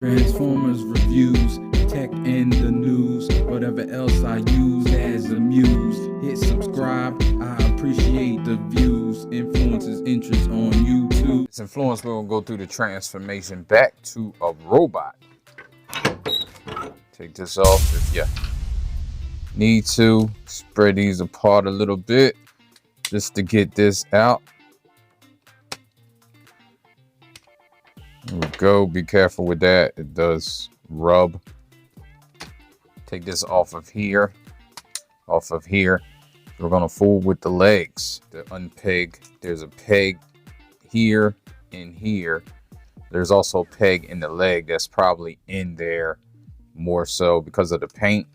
Transformers reviews, tech and the news, whatever else I use as a muse. Hit subscribe, I appreciate the views. Influences interest on YouTube. It's Influence. We're gonna go through the transformation back to a robot. Take this off if you need to. Spread these apart a little bit just to get this out. There we go. Be careful with that. It does rub. Take this off of here. Off of here. We're gonna fool with the legs. The unpeg. There's a peg here and here. There's also a peg in the leg that's probably in there more so because of the paint.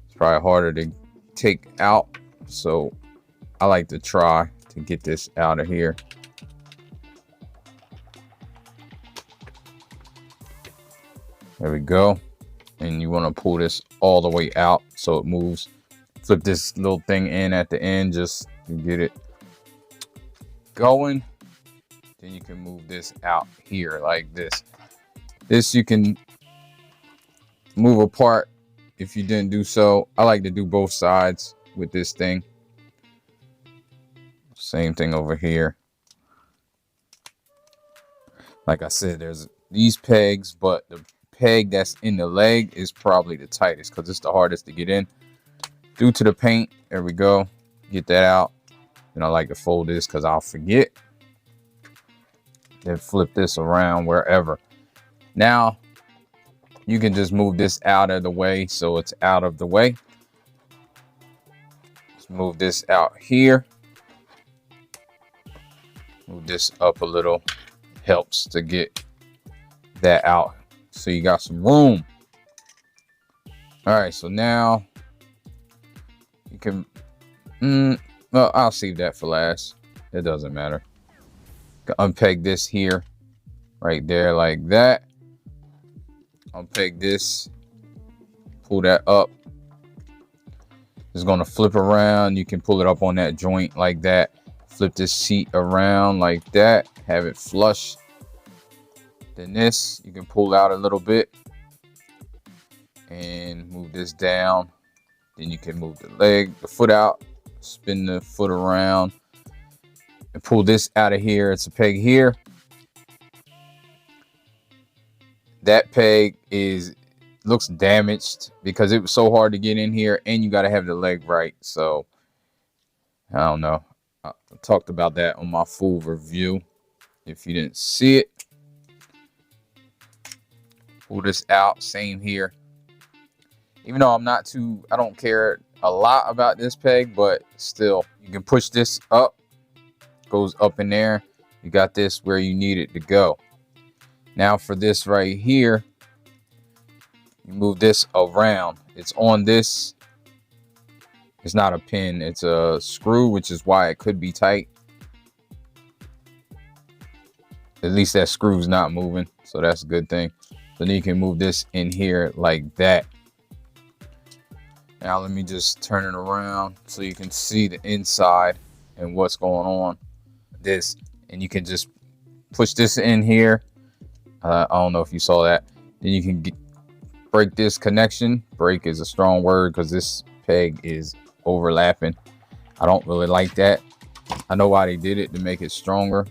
It's probably harder to take out. So I like to try to get this out of here. There we go. And you want to pull this all the way out so it moves. Flip this little thing in at the end just to get it going. Then you can move this out here like this. This you can move apart if you didn't do so. I like to do both sides with this thing. Same thing over here. Like I said, there's these pegs, but the peg that's in the leg is probably the tightest because it's the hardest to get in due to the paint. There we go. Get that out. And I like to fold this because I'll forget. Then flip this around wherever. Now you can just move this out of the way so it's out of the way. Let's move this out here. Move this up a little. Helps to get that out. So you got some room. All right, so now you can, well, I'll save that for last. It doesn't matter. Unpeg this here, right there like that. Unpeg this, pull that up. It's gonna flip around. You can pull it up on that joint like that. Flip this seat around like that. Have it flush. Then this, you can pull out a little bit and move this down. Then you can move the foot out, spin the foot around and pull this out of here. It's a peg here. That peg looks damaged because it was so hard to get in here and you got to have the leg right. So I don't know. I talked about that on my full review. If you didn't see it, pull this out. Same here. Even though I don't care a lot about this peg, but still, you can push this up. Goes up in there. You got this where you need it to go. Now for this right here, you move this around. It's on this. It's not a pin. It's a screw, which is why it could be tight. At least that screw's not moving, so that's a good thing. So then you can move this in here like that. Now let me just turn it around so you can see the inside and what's going on. This, and you can just push this in here. I don't know if you saw that. Then you can break this connection. Break is a strong word because this peg is overlapping. I don't really like that. I know why they did it, to make it stronger.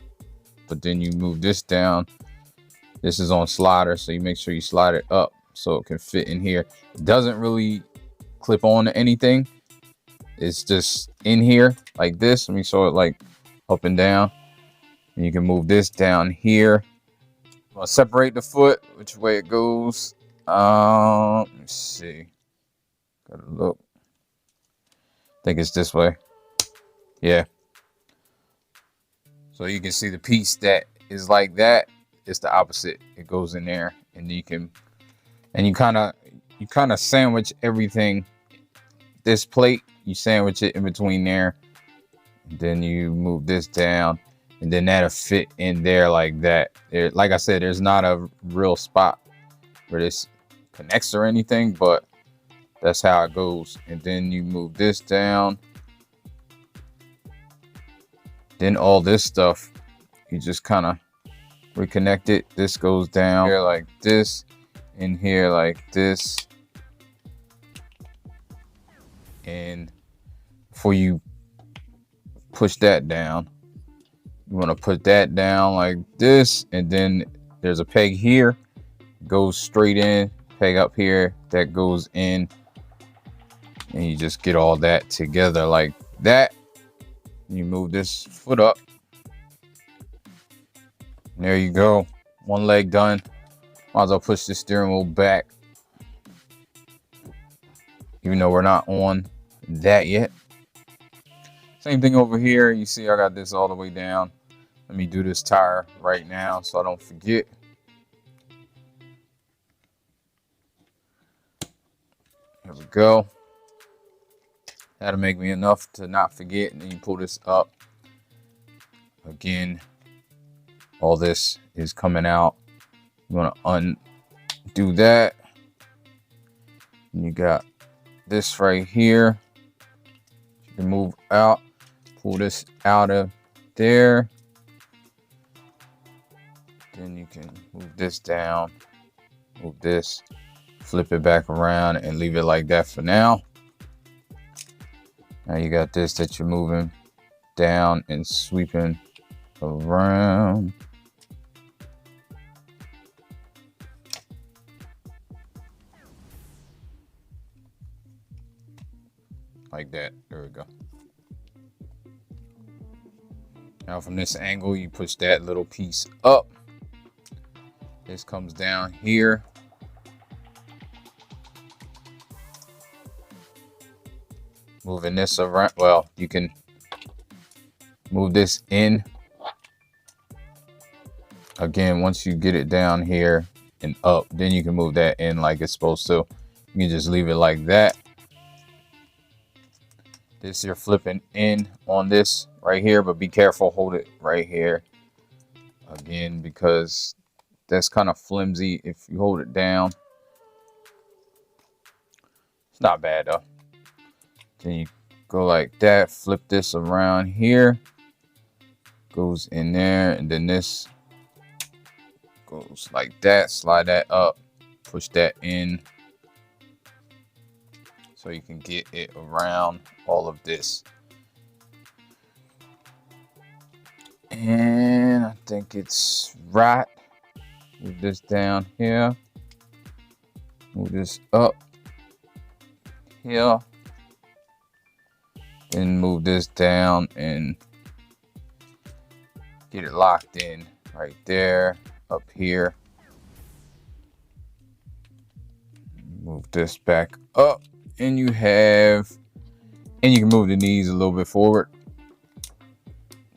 But then you move this down. This is on slider, so you make sure you slide it up so it can fit in here. It doesn't really clip on to anything. It's just in here like this. Let me show it like up and down. And you can move this down here. I'll separate the foot, which way it goes. Let me see. Gotta look. I think it's this way. Yeah. So you can see the piece that is like that. It's the opposite. It goes in there, and you kind of sandwich everything. This plate, you sandwich it in between there. Then you move this down, and then that'll fit in there like that. Like I said, there's not a real spot where this connects or anything, but that's how it goes. And then you move this down. Then all this stuff, you just kind of reconnect it. This goes down here like this, in here like this. And before you push that down, you want to put that down like this, and then there's a peg here, goes straight in, peg up here that goes in, and you just get all that together like that. You move this foot up. And there you go, one leg done. Might as well push the steering wheel back, even though we're not on that yet. Same thing over here. You see I got this all the way down. Let me do this tire right now so I don't forget. There we go. That'll make me enough to not forget. And then you pull this up. Again, all this is coming out. You want to undo that. And you got this right here. You can move out. Pull this out of there. Then you can move this down. Move this. Flip it back around and leave it like that for now. Now you got this that you're moving down and sweeping around. Like that. There we go. Now from this angle, you push that little piece up. This comes down here. Moving this around. Well, you can move this in. Again, once you get it down here and up, then you can move that in like it's supposed to. You can just leave it like that. This you're flipping in on this right here, but be careful, hold it right here. Again, because that's kind of flimsy if you hold it down. It's not bad though. Then you go like that, flip this around here, goes in there, and then this goes like that, slide that up, push that in, so you can get it around all of this. And I think it's right. Move this down here, move this up here. Then move this down and get it locked in right there, up here. Move this back up, and you have, and you can move the knees a little bit forward,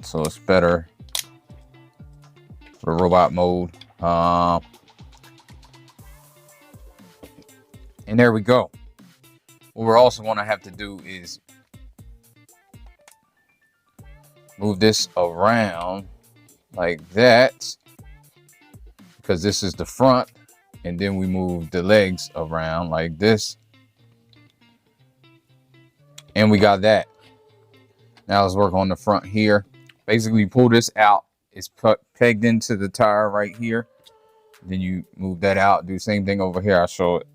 so it's better for robot mode. And there we go. What we're also going to have to do is move this around like that, because this is the front, and then we move the legs around like this, and we got that. Now let's work on the front here. Basically, pull this out. It's pegged into the tire right here. Then you move that out. Do the same thing over here. I'll show it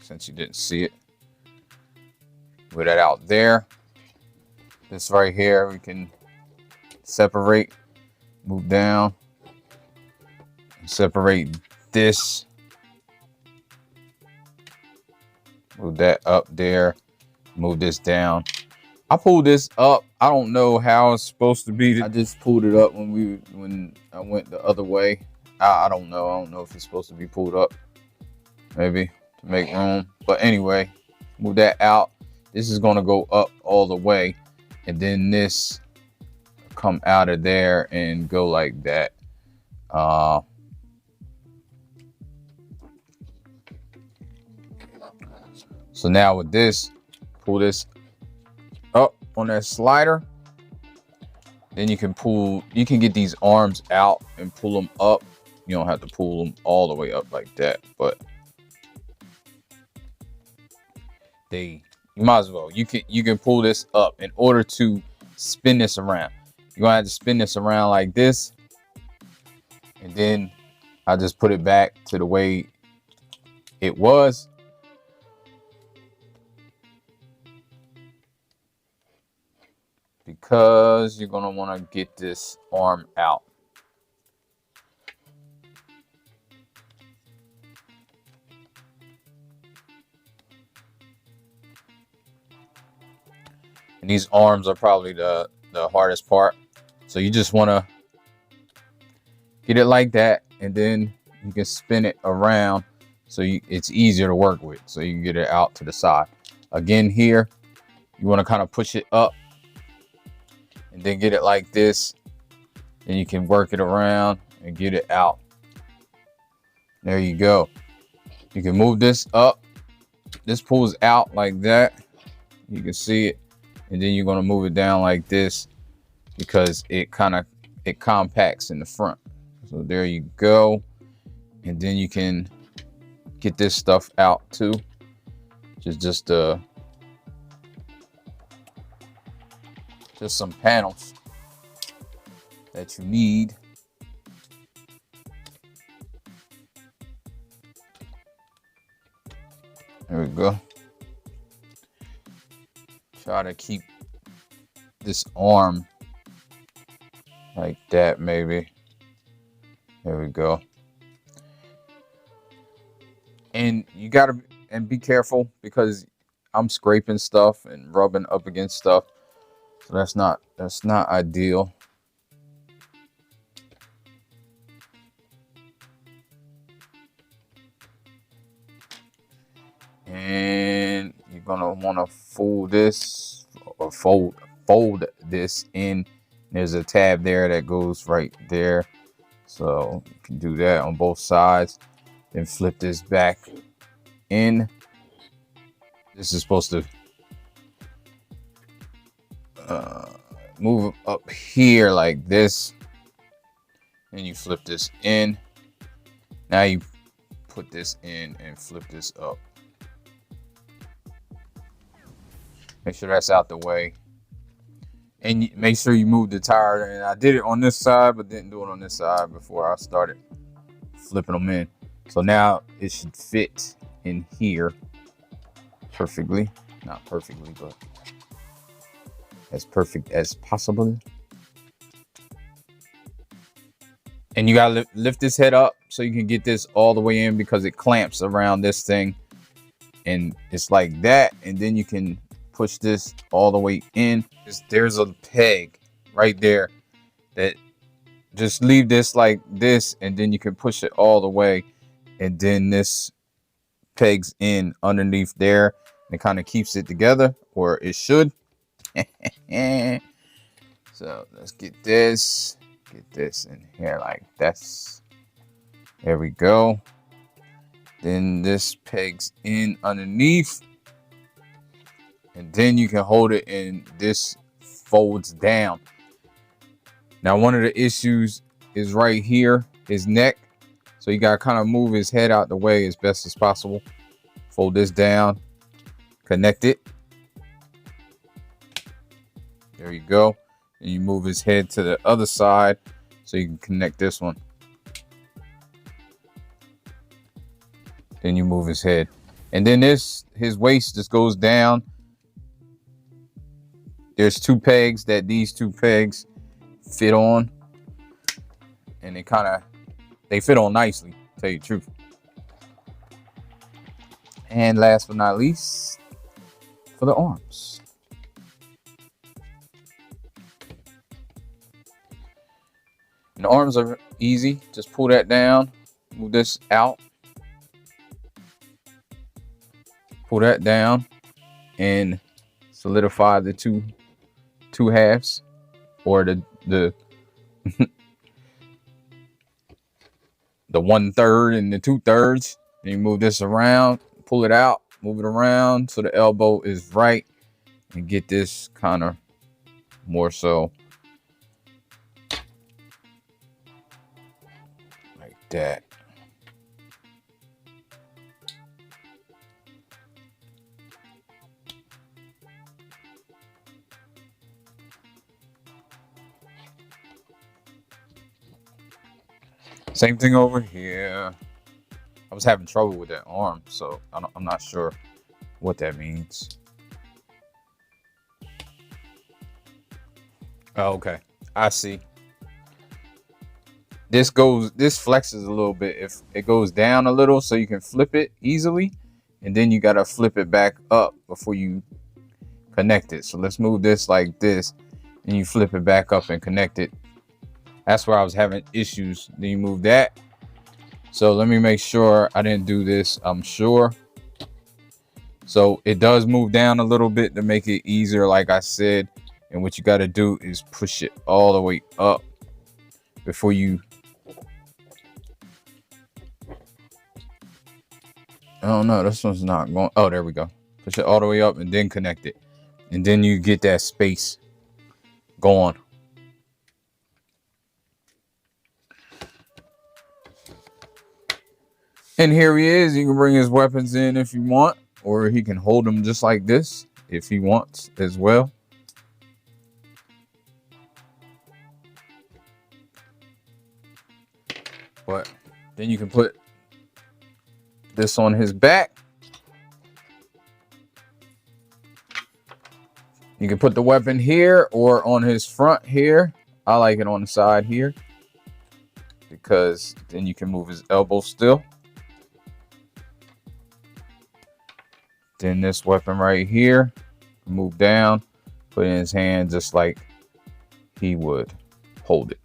since you didn't see it. Move that out there. This right here, we can separate, move down, separate this, move that up there, move this down. I pulled this up. I don't know how it's supposed to be. I just pulled it up when I went the other way. I don't know. I don't know if it's supposed to be pulled up, maybe to make room. But anyway, move that out. This is going to go up all the way. And then this come out of there and go like that. So now with this, pull this up on that slider. Then you can get these arms out and pull them up. You don't have to pull them all the way up like that, but you might as well. You can pull this up in order to spin this around. You're gonna have to spin this around like this, and then I just put it back to the way it was. Because you're gonna want to get this arm out. And these arms are probably the hardest part. So you just want to get it like that, and then you can spin it around so it's easier to work with. So you can get it out to the side. Again, here, you want to kind of push it up and then get it like this. Then you can work it around and get it out. There you go. You can move this up. This pulls out like that. You can see it. And then you're going to move it down like this because it compacts in the front. So there you go. And then you can get this stuff out too. Just some panels that you need. There we go. Try to keep this arm like that, maybe. There we go. And you gotta be careful because I'm scraping stuff and rubbing up against stuff. So that's not ideal. And you're gonna want to fold this or fold this in. There's a tab there that goes right there, so you can do that on both sides. Then flip this back in. This is supposed to move up here like this, and you flip this in. Now you put this in and flip this up. Make sure that's out the way, and make sure you move the tire. And I did it on this side, but didn't do it on this side before I started flipping them in. So now it should fit in here perfectly. Not perfectly, but as perfect as possible. And you gotta lift this head up so you can get this all the way in because it clamps around this thing. And it's like that. And then you can push this all the way in. There's a peg right there that just leave this like this, and then you can push it all the way. And then this pegs in underneath there. It kind of keeps it together, or it should. So let's get this in here like that's. There we go. Then this pegs in underneath, and then you can hold it, and this folds down. Now, one of the issues is right here, his neck. So you gotta kind of move his head out the way as best as possible. Fold this down, connect it. There you go. And you move his head to the other side so you can connect this one. Then you move his head. And then his waist just goes down. There's two pegs that these two pegs fit on. And they fit on nicely, to tell you the truth. And last but not least, for the arms. And the arms are easy. Just pull that down, move this out, pull that down, and solidify the two halves, or the the 1/3 and the 2/3. And you move this around, pull it out, move it around so the elbow is right, and get this kind of more so like that. Same thing over here. I was having trouble with that arm, so I'm not sure what that means. Oh, okay, I see. This flexes a little bit. If it goes down a little, so you can flip it easily, and then you gotta flip it back up before you connect it. So let's move this like this, and you flip it back up and connect it. That's where I was having issues. Then you move that. So let me make sure I didn't do this. I'm sure. So it does move down a little bit to make it easier, like I said. And what you got to do is push it all the way up before you. Oh no, this one's not going. Oh, there we go. Push it all the way up and then connect it. And then you get that space going. And here he is. You can bring his weapons in if you want, or he can hold them just like this if he wants as well. But then you can put this on his back. You can put the weapon here or on his front here. I like it on the side here because then you can move his elbow still. Then this weapon right here, move down, put it in his hand just like he would hold it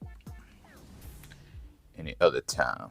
any other time.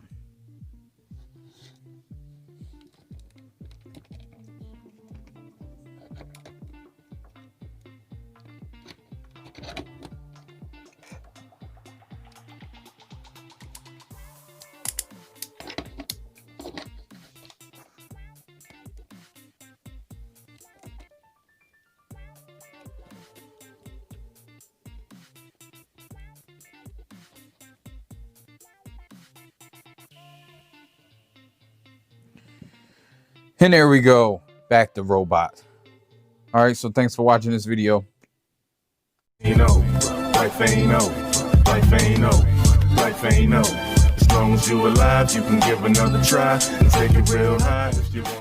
And there we go, back to robot. All right, so thanks for watching this video. You know, life ain't over, life ain't over, life ain't over. As long as you alive, you can give another try and take it real high if you want.